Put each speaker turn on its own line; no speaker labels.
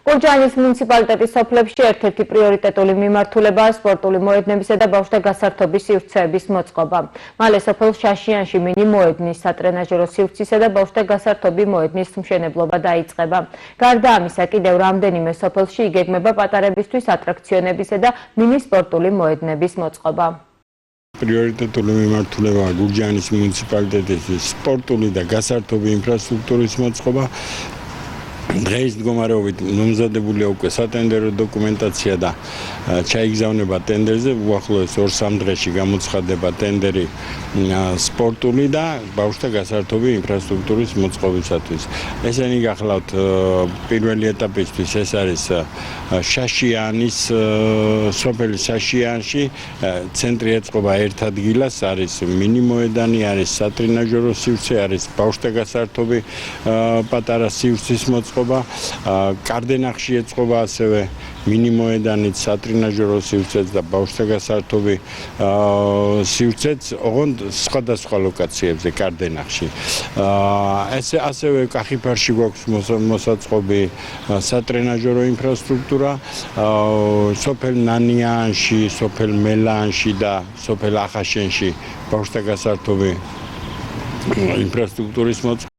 გურჯაანის მუნიციპალიტეტის სოფლებში ერთ-ერთი პრიორიტეტული მიმართულებაა სპორტული მოედნებისა და ბავშვთა გასართობის სივრცეების მოწყობა. მალე სოფელ შაშიანში მინი მოედნის, სატრენაჟერო სივრცისა და ბავშვთა გასართობი მოედნის მშენებლობა დაიწყება. გარდა ამისა, კიდევ რამდენიმე სოფელში იგეგმება პატარებისთვის ატრაქციონებისა და მინი სპორტული მოედნების მოწყობა.
პრიორიტეტული მიმართულებაა გურჯაანის მუნიციპალიტეტის სპორტული და გასართობი ინფრასტრუქტურის მოწყობა. დღეს მდგომარეობით მომზადებულია უკვე სატენდერო დოკუმენტაცია და ჩაიგზავნება ტენდერზე. უახლოეს 2-3 დღეში გამოცხადდება ტენდერი სპორტული და ბავშვთა გასართობი ინფრასტრუქტურის მოწყობისათვის. ესენი გახლავთ პირველი ეტაპისთვის ეს არის შაშიანის სოფელი შაშიანში ცენტრი ეწყობა ერთ ადგილას, არის მინი მოედანი, არის სატრენაჟერო სივრცე, არის ბავშვთა გასართობი პატარა სივრცის მოწყობა. კარდენახში ეწყობა ასევე მინი მოედანით, სატრენაჟერო სივრცეც და ბავშვთა გასართობი სივრცეც, ოღონდ სხვადასხვა ლოკაციებზე კარდენახში. ასევე კახიფარში გვაქვს მოსაწყობი სატრენაჟერო ინფრასტრუქტურა, სოფელ ნანიანში, სოფელ მელანში და სოფელ ახაშენში ბავშვთა გასართობი ინფრასტრუქტურის მოწყობა.